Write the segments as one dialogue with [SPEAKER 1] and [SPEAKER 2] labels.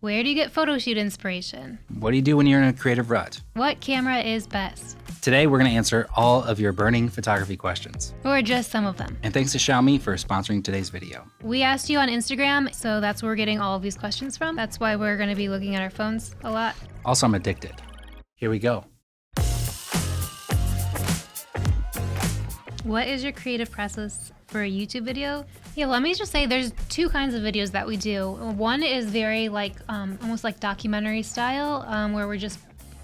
[SPEAKER 1] Where do you get photo shoot inspiration?
[SPEAKER 2] What do you do when you're in a creative rut?
[SPEAKER 1] What camera is best?
[SPEAKER 2] Today, we're going to answer all of your burning photography questions.
[SPEAKER 1] Or just some of them.
[SPEAKER 2] And thanks to Xiaomi for sponsoring today's video.
[SPEAKER 1] We asked you on Instagram, so that's where we're getting all of these questions from. That's why we're going to be looking at our phones a lot.
[SPEAKER 2] Also, I'm addicted. Here we go.
[SPEAKER 1] What is your creative process for a YouTube video? Yeah, let me just say there's two kinds of videos that we do. One is very almost like documentary style, where we're just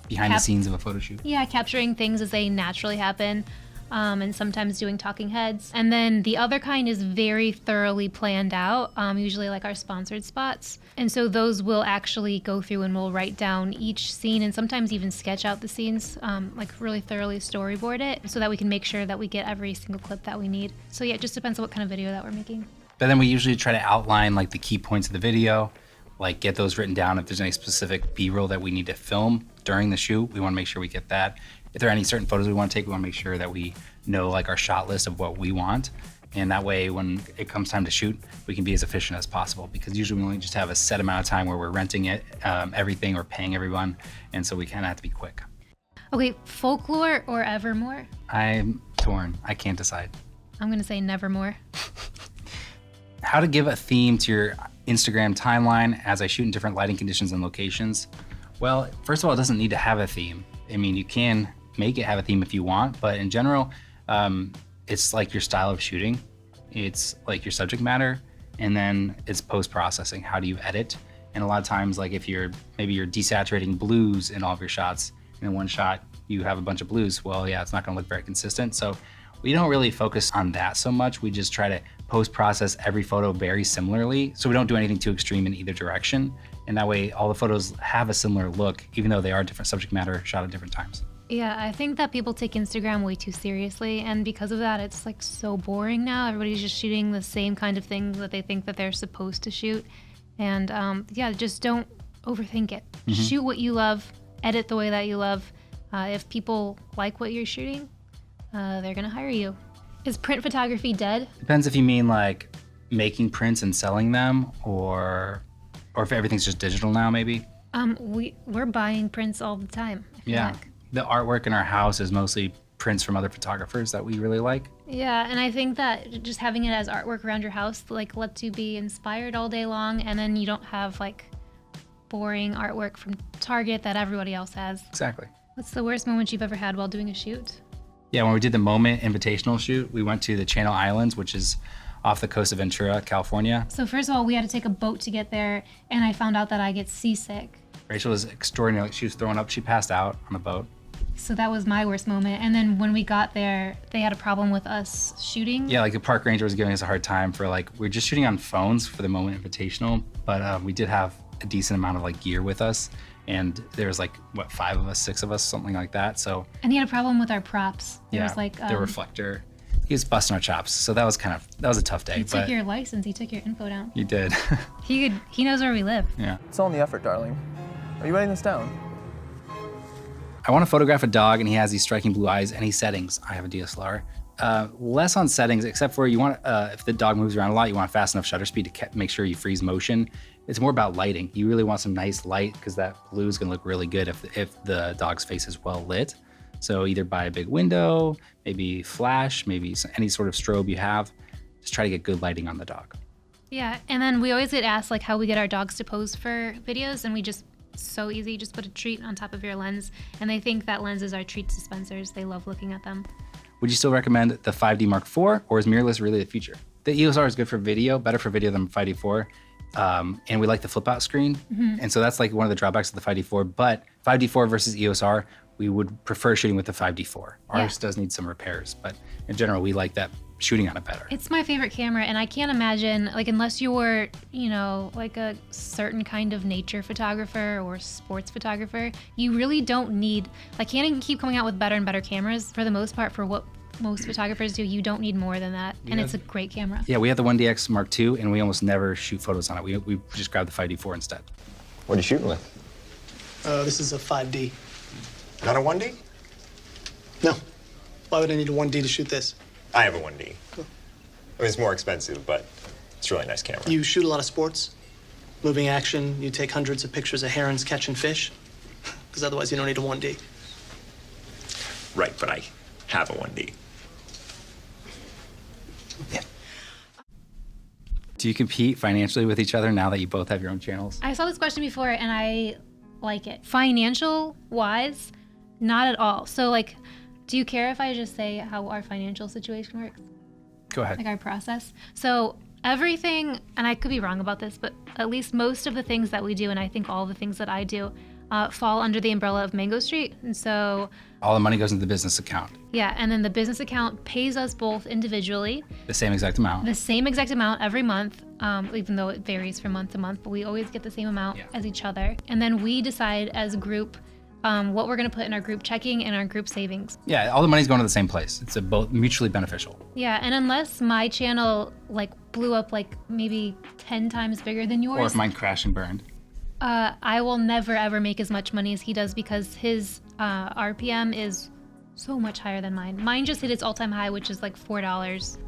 [SPEAKER 2] Behind the scenes of a photo shoot.
[SPEAKER 1] Yeah, capturing things as they naturally happen, and sometimes doing talking heads. And then the other kind is very thoroughly planned out, usually like our sponsored spots. And so those will actually go through and we'll write down each scene and sometimes even sketch out the scenes, like really thoroughly storyboard it so that we can make sure that we get every single clip that we need. So yeah, it just depends on what kind of video that we're making.
[SPEAKER 2] But then we usually try to outline like the key points of the video, like get those written down. If there's any specific B-roll that we need to film during the shoot, we want to make sure we get that. If there are any certain photos we want to take, we want to make sure that we know like our shot list of what we want. And that way, when it comes time to shoot, we can be as efficient as possible, because usually we only just have a set amount of time where we're renting it, everything, or paying everyone. And so we kind of have to be quick.
[SPEAKER 1] Okay, folklore or evermore?
[SPEAKER 2] I'm torn. I can't decide.
[SPEAKER 1] I'm going to say nevermore.
[SPEAKER 2] How to give a theme to your Instagram timeline as I shoot in different lighting conditions and locations? Well, first of all, it doesn't need to have a theme. I mean, you can make it have a theme if you want, but in general, it's like your style of shooting. It's like your subject matter, and then it's post-processing. How do you edit? And a lot of times, like if maybe you're desaturating blues in all of your shots, and in one shot you have a bunch of blues, well, yeah, it's not gonna look very consistent. So we don't really focus on that so much. We just try to post-process every photo very similarly, so we don't do anything too extreme in either direction. And that way, all the photos have a similar look, even though they are different subject matter shot at different times.
[SPEAKER 1] Yeah, I think that people take Instagram way too seriously, and because of that, it's like so boring now. Everybody's just shooting the same kind of things that they think that they're supposed to shoot. And yeah, just don't overthink it. Mm-hmm. Shoot what you love, edit the way that you love. If people like what you're shooting, they're gonna hire you. Is print photography dead?
[SPEAKER 2] Depends if you mean like making prints and selling them, or if everything's just digital now, maybe.
[SPEAKER 1] We're buying prints all the time, I feel like.
[SPEAKER 2] The artwork in our house is mostly prints from other photographers that we really like.
[SPEAKER 1] Yeah, and I think that just having it as artwork around your house like lets you be inspired all day long, and then you don't have like boring artwork from Target that everybody else has.
[SPEAKER 2] Exactly.
[SPEAKER 1] What's the worst moment you've ever had while doing a shoot?
[SPEAKER 2] Yeah, when we did the Moment Invitational shoot, we went to the Channel Islands, which is off the coast of Ventura, California.
[SPEAKER 1] So first of all, we had to take a boat to get there, and I found out that I get seasick.
[SPEAKER 2] Rachel was extraordinary. She was throwing up. She passed out on the boat.
[SPEAKER 1] So that was my worst moment. And then when we got there, they had a problem with us shooting.
[SPEAKER 2] Yeah, like the park ranger was giving us a hard time for we're just shooting on phones for the Moment Invitational, but we did have a decent amount of like gear with us. And there was like, what, 5 of us, 6 of us, something like that, so.
[SPEAKER 1] And he had a problem with our props. There was like
[SPEAKER 2] the reflector. He was busting our chops, so that was a tough day.
[SPEAKER 1] He took your license, he took your info down.
[SPEAKER 2] He did.
[SPEAKER 1] He knows where we live.
[SPEAKER 2] Yeah.
[SPEAKER 3] It's all in the effort, darling. Are you writing this down?
[SPEAKER 2] I want to photograph a dog, and he has these striking blue eyes. Any settings? I have a DSLR. Less on settings, except for you want, if the dog moves around a lot, you want a fast enough shutter speed to make sure you freeze motion. It's more about lighting. You really want some nice light, because that blue is gonna look really good if the dog's face is well lit. So either buy a big window, maybe flash, maybe any sort of strobe you have. Just try to get good lighting on the dog.
[SPEAKER 1] Yeah, and then we always get asked like how we get our dogs to pose for videos, and we just, so easy, just put a treat on top of your lens, and they think that lenses are treat dispensers. They love looking at them.
[SPEAKER 2] Would you still recommend the 5D Mark IV, or is mirrorless really the future? The EOS R is good for video, better for video than 5D4. And we like the flip out screen. Mm-hmm. And so that's like one of the drawbacks of the 5D4, but 5D4 versus EOS R, we would prefer shooting with the 5D4. Ours does need some repairs, but in general, we like that shooting on it better.
[SPEAKER 1] It's my favorite camera, and I can't imagine, like, unless you were, like a certain kind of nature photographer or sports photographer, you really don't need, like, Canon can keep coming out with better and better cameras. For the most part, for what most photographers do, you don't need more than that, and it's a great camera.
[SPEAKER 2] Yeah, we have the 1DX Mark II, and we almost never shoot photos on it. We just grab the 5D4 instead.
[SPEAKER 4] What are you shooting with?
[SPEAKER 5] This is a 5D.
[SPEAKER 4] Not a 1D?
[SPEAKER 5] No. Why would I need a 1D to shoot this?
[SPEAKER 4] I have a 1D. I mean, it's more expensive, but it's a really nice camera.
[SPEAKER 5] You shoot a lot of sports? moving action, you take hundreds of pictures of herons catching fish, because otherwise you don't need a 1D.
[SPEAKER 4] Right, but I have a 1D.
[SPEAKER 2] Do you compete financially with each other now that you both have your own channels?
[SPEAKER 1] I saw this question before and I like it. Financial wise, not at all. So like, do you care if I just say how our financial situation works?
[SPEAKER 2] Go ahead.
[SPEAKER 1] Like our process? So everything, and I could be wrong about this, but at least most of the things that we do, and I think all the things that I do, fall under the umbrella of Mango Street. And so
[SPEAKER 2] All the money goes into the business account.
[SPEAKER 1] yeah, and then the business account pays us both individually
[SPEAKER 2] The same exact amount.
[SPEAKER 1] the same exact amount every month, even though it varies from month to month, but we always get the same amount as each other. And then we decide as a group what we're going to put in our group checking and our group savings.
[SPEAKER 2] Yeah, all the money's going to the same place. It's both mutually beneficial.
[SPEAKER 1] Yeah, and unless my channel like blew up like maybe 10 times bigger than yours,
[SPEAKER 2] Or if mine crashed and burned.
[SPEAKER 1] I will never ever make as much money as he does because his RPM is so much higher than mine. Mine just hit its all-time high, which is like $4.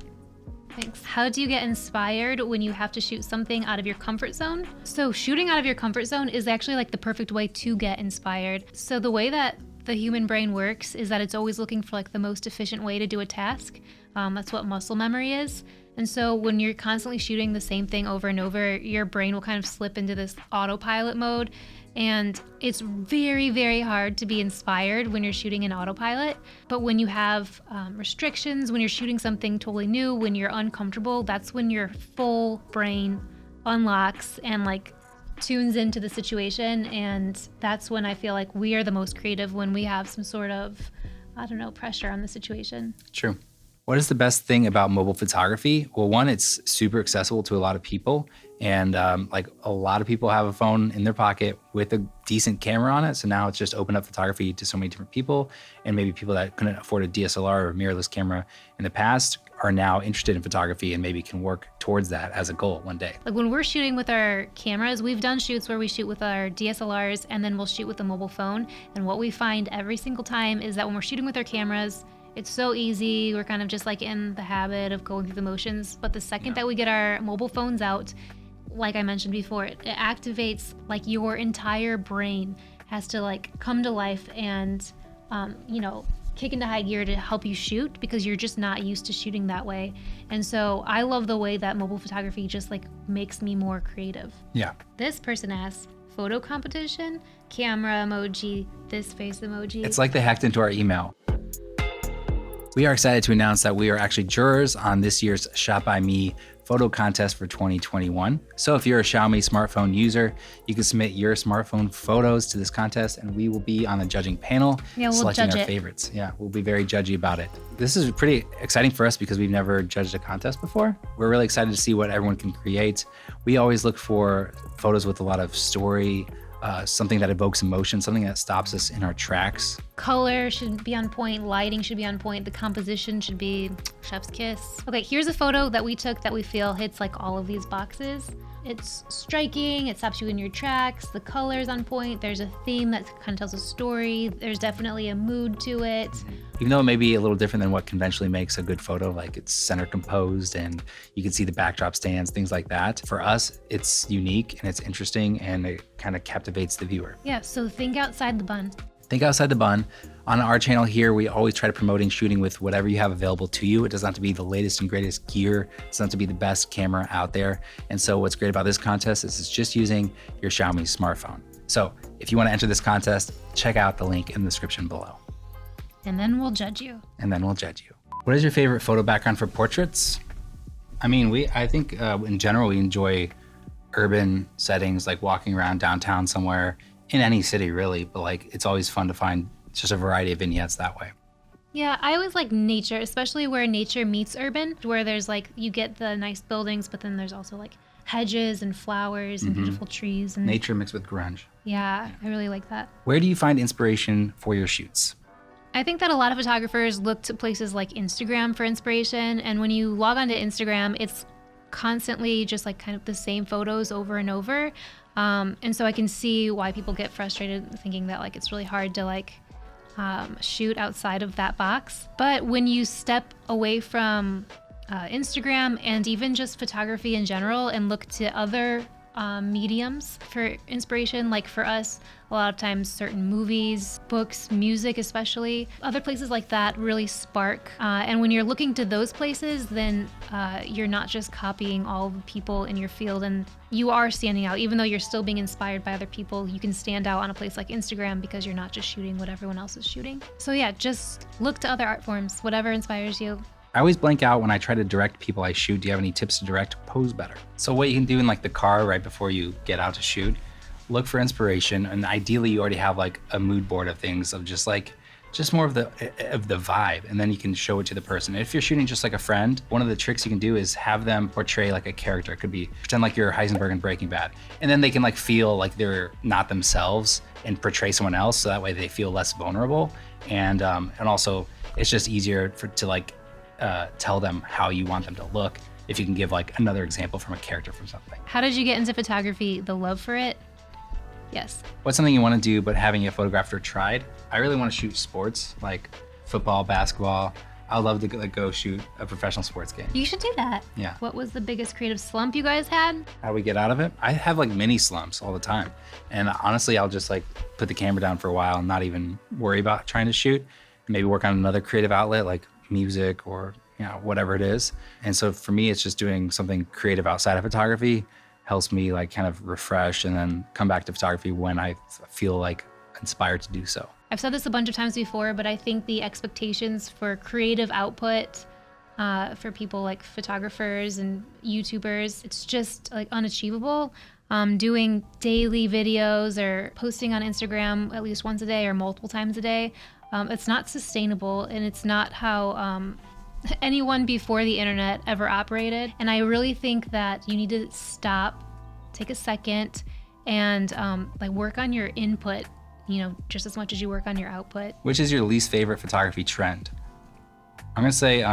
[SPEAKER 1] Thanks. How do you get inspired when you have to shoot something out of your comfort zone? So shooting out of your comfort zone is actually like the perfect way to get inspired. So the way that the human brain works is that it's always looking for like the most efficient way to do a task. That's what muscle memory is. And so when you're constantly shooting the same thing over and over, your brain will kind of slip into this autopilot mode. And it's very, very hard to be inspired when you're shooting in autopilot. But when you have restrictions, when you're shooting something totally new, when you're uncomfortable, that's when your full brain unlocks and like tunes into the situation. And that's when I feel like we are the most creative, when we have some sort of, I don't know, pressure on the situation.
[SPEAKER 2] True. What is the best thing about mobile photography? Well, one, it's super accessible to a lot of people. And like a lot of people have a phone in their pocket with a decent camera on it. So now it's just opened up photography to so many different people. And maybe people that couldn't afford a DSLR or mirrorless camera in the past are now interested in photography and maybe can work towards that as a goal one day.
[SPEAKER 1] Like when we're shooting with our cameras, we've done shoots where we shoot with our DSLRs and then we'll shoot with a mobile phone. And what we find every single time is that when we're shooting with our cameras, it's so easy. We're kind of just like in the habit of going through the motions. But the second that we get our mobile phones out, like I mentioned before, it activates like your entire brain has to like come to life and, you know, kick into high gear to help you shoot because you're just not used to shooting that way. And so I love the way that mobile photography just like makes me more creative.
[SPEAKER 2] Yeah.
[SPEAKER 1] This person asks, photo competition, camera emoji, this face emoji.
[SPEAKER 2] It's like they hacked into our email. We are excited to announce that we are actually jurors on this year's Shot by Me photo contest for 2021. So if you're a Xiaomi smartphone user, you can submit your smartphone photos to this contest and we will be on the judging panel selecting our favorites. Yeah, we'll be very judgy about it. This is pretty exciting for us because we've never judged a contest before. We're really excited to see what everyone can create. We always look for photos with a lot of story, something that evokes emotion, something that stops us in our tracks.
[SPEAKER 1] Color should be on point, lighting should be on point, the composition should be chef's kiss. Okay, here's a photo that we took that we feel hits like all of these boxes. It's striking, it stops you in your tracks, the color's on point, there's a theme that kind of tells a story, there's definitely a mood to it.
[SPEAKER 2] Even though it may be a little different than what conventionally makes a good photo, like it's center composed and you can see the backdrop stands, things like that. For us, it's unique and it's interesting and it kind of captivates the viewer.
[SPEAKER 1] Yeah, so think outside the bun.
[SPEAKER 2] Think outside the bun. On our channel here, we always try to promoting shooting with whatever you have available to you. It doesn't have to be the latest and greatest gear. It doesn't have to be the best camera out there. And so what's great about this contest is it's just using your Xiaomi smartphone. So if you want to enter this contest, check out the link in the description below.
[SPEAKER 1] And then we'll judge you.
[SPEAKER 2] And then we'll judge you. What is your favorite photo background for portraits? I mean, I think in general, we enjoy urban settings, like walking around downtown somewhere in any city really, but like it's always fun to find just a variety of vignettes that way.
[SPEAKER 1] Yeah, I always like nature, especially where nature meets urban, where there's like, you get the nice buildings, but then there's also like hedges and flowers and beautiful trees. And
[SPEAKER 2] Nature mixed with grunge.
[SPEAKER 1] yeah, I really like that.
[SPEAKER 2] Where do you find inspiration for your shoots?
[SPEAKER 1] I think that a lot of photographers look to places like Instagram for inspiration. And when you log onto Instagram, it's constantly just like kind of the same photos over and over. And so I can see why people get frustrated thinking that like it's really hard to like shoot outside of that box. But when you step away from Instagram and even just photography in general and look to other mediums for inspiration. Like for us, a lot of times certain movies, books, music especially, other places like that really spark. And when you're looking to those places, then you're not just copying all the people in your field, and you are standing out. Even though you're still being inspired by other people, you can stand out on a place like Instagram because you're not just shooting what everyone else is shooting. So yeah, just look to other art forms, whatever inspires you.
[SPEAKER 2] I always blank out when I try to direct people I shoot. Do you have any tips to direct pose better? So what you can do in like the car right before you get out to shoot, look for inspiration, and ideally you already have like a mood board of things of just more of the vibe, and then you can show it to the person. If you're shooting just like a friend, one of the tricks you can do is have them portray like a character. It could be pretend like you're Heisenberg in Breaking Bad, and then they can like feel like they're not themselves and portray someone else, so that way they feel less vulnerable, and also it's just easier to like tell them how you want them to look if you can give like another example from a character from something.
[SPEAKER 1] How did you get into photography? The love for it? Yes.
[SPEAKER 2] What's something you want to do but having a photographer tried? I really want to shoot sports like football, basketball. I would love to like go shoot a professional sports game.
[SPEAKER 1] You should do that.
[SPEAKER 2] Yeah.
[SPEAKER 1] What was the biggest creative slump you guys had?
[SPEAKER 2] How do we get out of it? I have like mini slumps all the time. And honestly, I'll just like put the camera down for a while and not even worry about trying to shoot. Maybe work on another creative outlet like music or whatever it is. And so for me, it's just doing something creative outside of photography helps me like kind of refresh and then come back to photography when I feel like inspired to do so.
[SPEAKER 1] I've said this a bunch of times before, but I think the expectations for creative output for people like photographers and YouTubers, it's just like unachievable. Doing daily videos or posting on Instagram at least once a day or multiple times a day, it's not sustainable, and it's not how anyone before the internet ever operated. And I really think that you need to stop, take a second, and like work on your input, just as much as you work on your output.
[SPEAKER 2] Which is your least favorite photography trend? I'm gonna say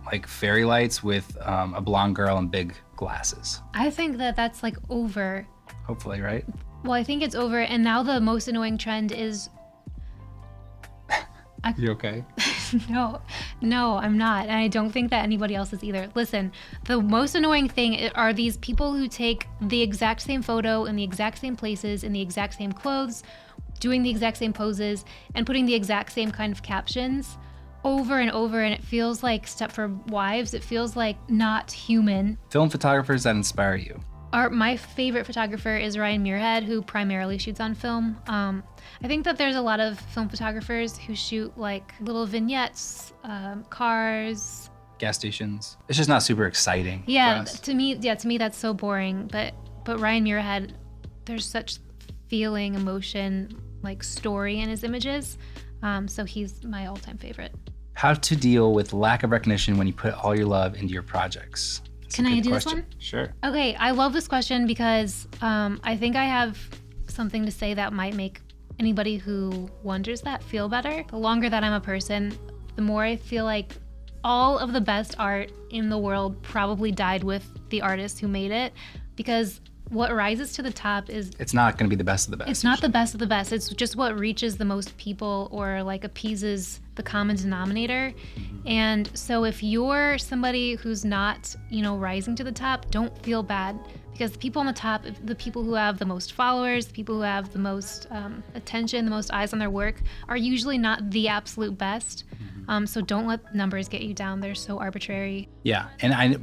[SPEAKER 2] like fairy lights with a blonde girl and big glasses.
[SPEAKER 1] I think that that's like over.
[SPEAKER 2] Hopefully, right?
[SPEAKER 1] Well, I think it's over, and now the most annoying trend is
[SPEAKER 2] You okay?
[SPEAKER 1] No, I'm not. And I don't think that anybody else is either. Listen, the most annoying thing are these people who take the exact same photo in the exact same places, in the exact same clothes, doing the exact same poses, and putting the exact same kind of captions over and over. And it feels like Stepford Wives. It feels like not human.
[SPEAKER 2] Film photographers that inspire you.
[SPEAKER 1] My favorite photographer is Ryan Muirhead, who primarily shoots on film. I think that there's a lot of film photographers who shoot like little vignettes, cars,
[SPEAKER 2] gas stations. It's just not super exciting.
[SPEAKER 1] Yeah, to me that's so boring. But Ryan Muirhead, there's such feeling, emotion, like story in his images. So he's my all-time favorite.
[SPEAKER 2] How to deal with lack of recognition when you put all your love into your projects?
[SPEAKER 1] Can I do this one?
[SPEAKER 2] Sure.
[SPEAKER 1] Okay, I love this question because I think I have something to say that might make anybody who wonders that feel better. The longer that I'm a person, the more I feel like all of the best art in the world probably died with the artist who made it, because what rises to the top is...
[SPEAKER 2] It's not going to be the best of the best.
[SPEAKER 1] It's not the best of the best. It's just what reaches the most people or like appeases the common denominator. Mm-hmm. And so if you're somebody who's not, rising to the top, don't feel bad, because the people on the top, the people who have the most followers, the people who have the most attention, the most eyes on their work, are usually not the absolute best. Mm-hmm. So don't let numbers get you down. They're so arbitrary.
[SPEAKER 2] Yeah,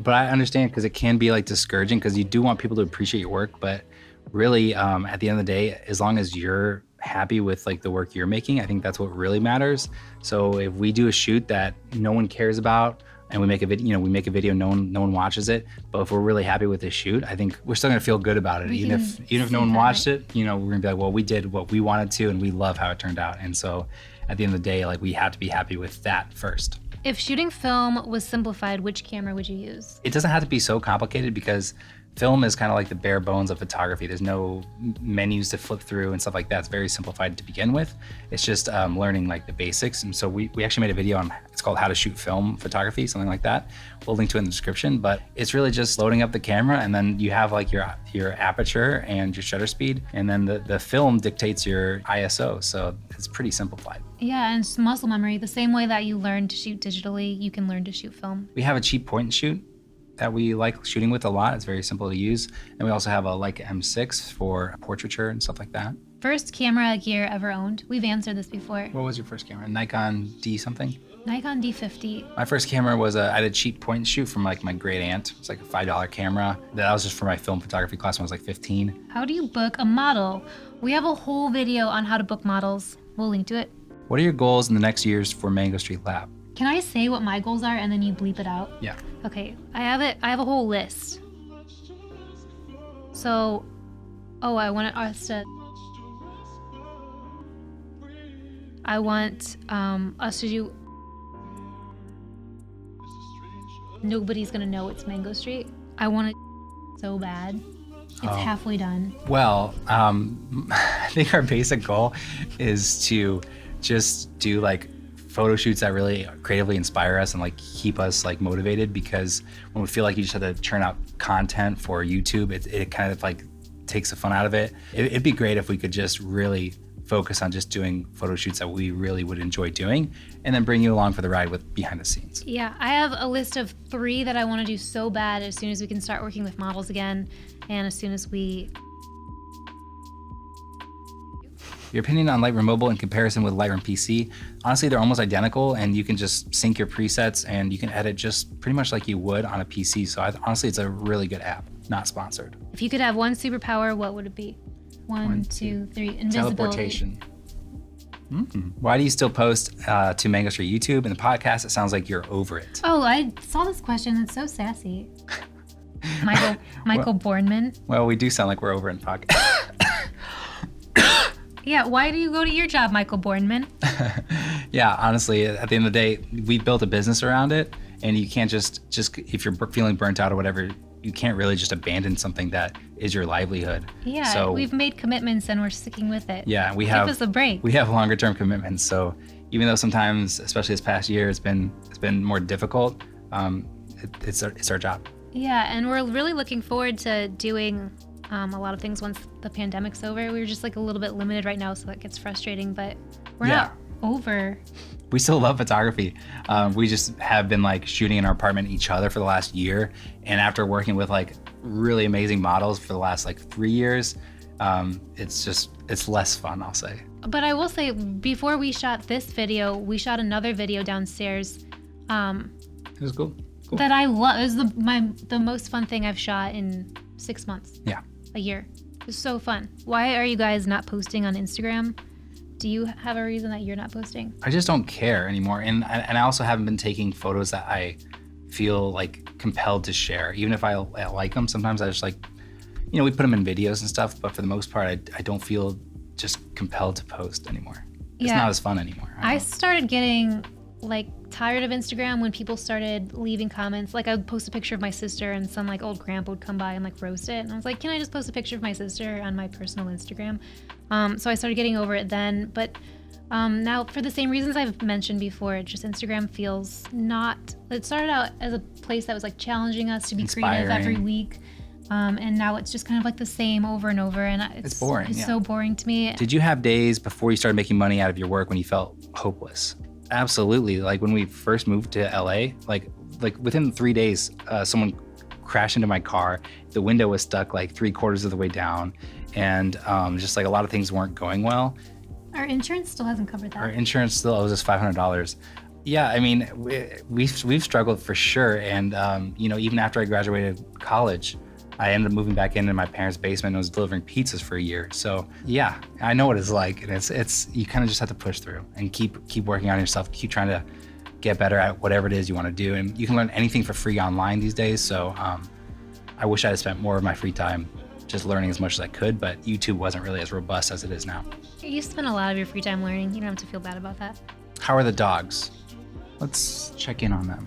[SPEAKER 2] but I understand, because it can be like discouraging, because you do want people to appreciate your work, but really at the end of the day, as long as you're happy with like the work you're making, I think that's what really matters. So if we do a shoot that no one cares about, and we make a video, no one watches it, but if we're really happy with the shoot, I think we're still gonna feel good about it. Even if no one watched it, we're gonna be like, well, we did what we wanted to, and we love how it turned out. And so at the end of the day, like, we have to be happy with that first.
[SPEAKER 1] If shooting film was simplified, which camera would you use?
[SPEAKER 2] It doesn't have to be so complicated, because film is kind of like the bare bones of photography. There's no menus to flip through and stuff like that. It's very simplified to begin with. It's just learning like the basics. And so we actually made a video on, it's called How to Shoot Film Photography, something like that. We'll link to it in the description, but it's really just loading up the camera, and then you have like your aperture and your shutter speed, and then the film dictates your ISO. So it's pretty simplified.
[SPEAKER 1] Yeah, and it's muscle memory. The same way that you learn to shoot digitally, you can learn to shoot film.
[SPEAKER 2] We have a cheap point and shoot. that we like shooting with a lot. It's very simple to use. And we also have a Leica M6 for portraiture and stuff like that.
[SPEAKER 1] First camera gear ever owned. We've answered this before.
[SPEAKER 2] What was your first camera? Nikon D something?
[SPEAKER 1] Nikon D50.
[SPEAKER 2] My first camera was I did a cheap point and shoot from like my great aunt. It's like a $5 camera. That was just for my film photography class when I was like 15.
[SPEAKER 1] How do you book a model? We have a whole video on how to book models. We'll link to it.
[SPEAKER 2] What are your goals in the next years for Mango Street Lab?
[SPEAKER 1] Can I say what my goals are and then you bleep it out?
[SPEAKER 2] Yeah.
[SPEAKER 1] Okay, I have a whole list. So, I want us to do. Nobody's gonna know it's Mango Street. I want it so bad. It's halfway done.
[SPEAKER 2] Well, I think our basic goal is to just do like photo shoots that really creatively inspire us and like keep us like motivated, because when we feel like you just have to churn out content for YouTube, it kind of like takes the fun out of it. It'd be great if we could just really focus on just doing photo shoots that we really would enjoy doing, and then bring you along for the ride with behind the scenes.
[SPEAKER 1] Yeah, I have a list of 3 that I want to do so bad as soon as we can start working with models again, and as soon as we...
[SPEAKER 2] Your opinion on Lightroom Mobile in comparison with Lightroom PC? Honestly, they're almost identical, and you can just sync your presets and you can edit just pretty much like you would on a PC. So honestly, it's a really good app. Not sponsored.
[SPEAKER 1] If you could have one superpower, what would it be? One, two, three. Invisibility.
[SPEAKER 2] Teleportation. Why do you still post to Mango Street YouTube and the podcast? It sounds like you're over it.
[SPEAKER 1] Oh, I saw this question. It's so sassy. Michael Bourneman.
[SPEAKER 2] Well, we do sound like we're over in podcast.
[SPEAKER 1] Yeah, why do you go to your job, Michael Bourneman?
[SPEAKER 2] Yeah, honestly, at the end of the day, we built a business around it, and you can't just if you're feeling burnt out or whatever, you can't really just abandon something that is your livelihood.
[SPEAKER 1] Yeah,
[SPEAKER 2] so,
[SPEAKER 1] we've made commitments and we're sticking with it.
[SPEAKER 2] Yeah,
[SPEAKER 1] Give us a break.
[SPEAKER 2] We have longer term commitments. So even though sometimes, especially this past year, it's been more difficult, it's our job.
[SPEAKER 1] Yeah, and we're really looking forward to doing a lot of things once the pandemic's over. We were just like a little bit limited right now, so that gets frustrating, but we're not over.
[SPEAKER 2] We still love photography. We just have been like shooting in our apartment each other for the last year. And after working with like really amazing models for the last like 3 years, it's less fun, I'll say.
[SPEAKER 1] But I will say, before we shot this video, we shot another video downstairs.
[SPEAKER 2] It was cool.
[SPEAKER 1] That I love. It was the most fun thing I've shot in 6 months.
[SPEAKER 2] Yeah.
[SPEAKER 1] A year. It was so fun. Why are you guys not posting on Instagram? Do you have a reason that you're not posting?
[SPEAKER 2] I just don't care anymore. And I also haven't been taking photos that I feel like compelled to share. Even if I like them, sometimes I just like, we put them in videos and stuff, but for the most part, I don't feel just compelled to post anymore. It's not as fun anymore.
[SPEAKER 1] I started getting like tired of Instagram when people started leaving comments. Like I would post a picture of my sister and some like old grandpa would come by and like roast it. And I was like, can I just post a picture of my sister on my personal Instagram? So I started getting over it then. But now for the same reasons I've mentioned before, just Instagram feels it started out as a place that was like challenging us to be creative every week. And now it's just kind of like the same over and over. And it's boring. It's so boring to me.
[SPEAKER 2] Did you have days before you started making money out of your work when you felt hopeless? Absolutely. Like when we first moved to LA, like within 3 days, someone crashed into my car. The window was stuck like 3/4 of the way down, and just like a lot of things weren't going well.
[SPEAKER 1] Our insurance still hasn't covered that.
[SPEAKER 2] Our insurance still owes us $500. Yeah, I mean, we've struggled for sure, and even after I graduated college, I ended up moving back into my parents' basement and was delivering pizzas for a year. So yeah, I know what it's like, and it's you kind of just have to push through and keep working on yourself, keep trying to get better at whatever it is you want to do. And you can learn anything for free online these days. So I wish I had spent more of my free time just learning as much as I could, but YouTube wasn't really as robust as it is now.
[SPEAKER 1] You spend a lot of your free time learning. You don't have to feel bad about that.
[SPEAKER 2] How are the dogs? Let's check in on them.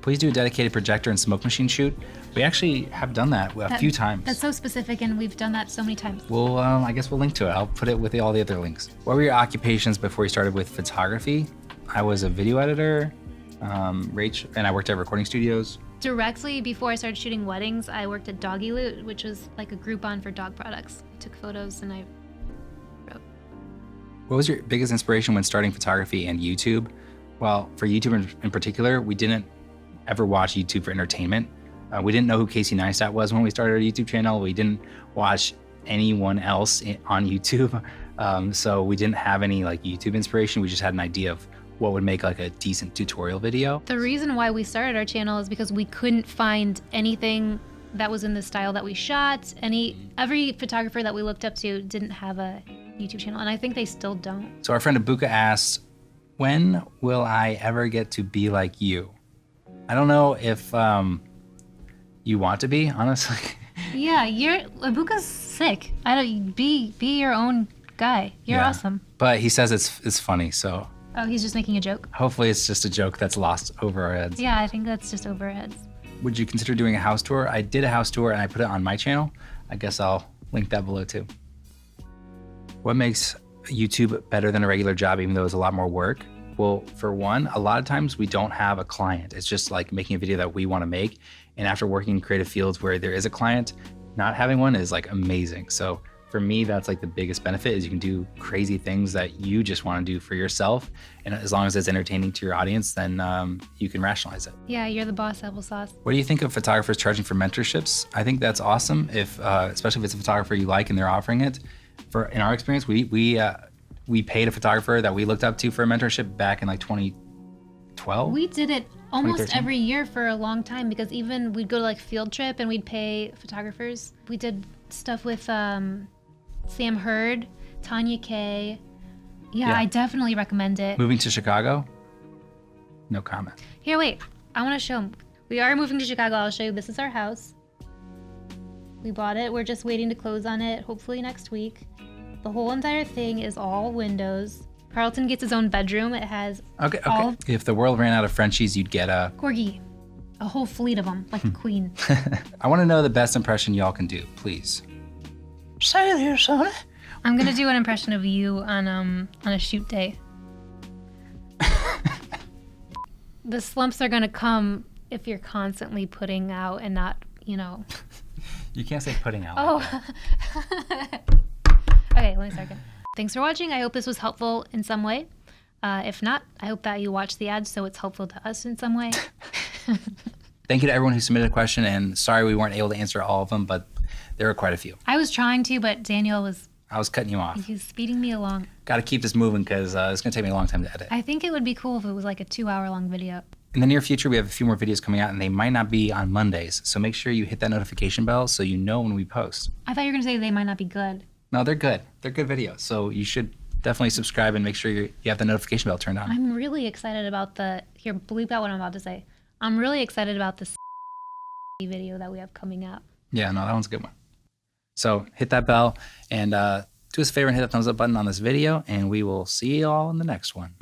[SPEAKER 2] Please do a dedicated projector and smoke machine shoot. We actually have done that a few times.
[SPEAKER 1] That's so specific, and we've done that so many times.
[SPEAKER 2] Well, I guess we'll link to it. I'll put it with all the other links. What were your occupations before you started with photography? I was a video editor, and I worked at recording studios.
[SPEAKER 1] Directly before I started shooting weddings, I worked at Doggy Loot, which was like a Groupon for dog products. I took photos and I wrote.
[SPEAKER 2] What was your biggest inspiration when starting photography and YouTube? Well, for YouTube in particular, we didn't ever watch YouTube for entertainment. We didn't know who Casey Neistat was when we started our YouTube channel. We didn't watch anyone else on YouTube. So we didn't have any like YouTube inspiration. We just had an idea of what would make like a decent tutorial video.
[SPEAKER 1] The reason why we started our channel is because we couldn't find anything that was in the style that we shot. Every photographer that we looked up to didn't have a YouTube channel, and I think they still don't.
[SPEAKER 2] So our friend Abuka asked, when will I ever get to be like you? I don't know if you want to be, honestly.
[SPEAKER 1] Yeah, Abuka's sick. Be your own guy. You're awesome.
[SPEAKER 2] But he says it's funny, so.
[SPEAKER 1] Oh, he's just making a joke?
[SPEAKER 2] Hopefully it's just a joke that's lost over our heads.
[SPEAKER 1] Yeah, I think that's just over our heads.
[SPEAKER 2] Would you consider doing a house tour? I did a house tour and I put it on my channel. I guess I'll link that below too. What makes YouTube better than a regular job, even though it's a lot more work? Well, for one, a lot of times we don't have a client. It's just like making a video that we want to make. And after working in creative fields where there is a client, not having one is like amazing. So for me, that's like the biggest benefit is you can do crazy things that you just want to do for yourself. And as long as it's entertaining to your audience, then you can rationalize it.
[SPEAKER 1] Yeah, you're the boss, applesauce.
[SPEAKER 2] What do you think of photographers charging for mentorships? I think that's awesome, especially if it's a photographer you like and they're offering it. In our experience, we paid a photographer that we looked up to for a mentorship back in like 2012.
[SPEAKER 1] We did it almost
[SPEAKER 2] 2013?
[SPEAKER 1] every year for a long time because even we'd go to like field trip and we'd pay photographers. We did stuff with Sam Hurd, Tanya Kay. Yeah, I definitely recommend it.
[SPEAKER 2] Moving to Chicago? No comment.
[SPEAKER 1] Here, wait. I want to show them. We are moving to Chicago. I'll show you. This is our house. We bought it. We're just waiting to close on it, hopefully next week. The whole entire thing is all windows. Carlton gets his own bedroom. It has
[SPEAKER 2] Okay.
[SPEAKER 1] all
[SPEAKER 2] If the world ran out of Frenchies, you'd get a...
[SPEAKER 1] corgi. A whole fleet of them, like the queen.
[SPEAKER 2] I want to know the best impression y'all can do, please.
[SPEAKER 5] Say there, son.
[SPEAKER 1] I'm gonna do an impression of you on a shoot day. The slumps are gonna come if you're constantly putting out and not,
[SPEAKER 2] You can't say putting out.
[SPEAKER 1] Oh. Okay, let me start again. Thanks for watching. I hope this was helpful in some way. If not, I hope that you watch the ads so it's helpful to us in some way.
[SPEAKER 2] Thank you to everyone who submitted a question, and sorry we weren't able to answer all of them, but there were quite a few.
[SPEAKER 1] I was trying to, but Daniel was
[SPEAKER 2] cutting you off.
[SPEAKER 1] he's speeding me along.
[SPEAKER 2] Got to keep this moving because it's going to take me a long time to edit.
[SPEAKER 1] I think it would be cool if it was like a 2-hour-long video.
[SPEAKER 2] In the near future, we have a few more videos coming out, and they might not be on Mondays, so make sure you hit that notification bell so you know when we post.
[SPEAKER 1] I thought you were gonna say they might not be good.
[SPEAKER 2] No, they're good. They're good videos, so you should definitely subscribe and make sure you have the notification bell turned on.
[SPEAKER 1] I'm really excited about here, bleep out what I'm about to say. I'm really excited about this video that we have coming up.
[SPEAKER 2] Yeah, no, that one's a good one. So hit that bell and do us a favor and hit the thumbs up button on this video, and we will see you all in the next one.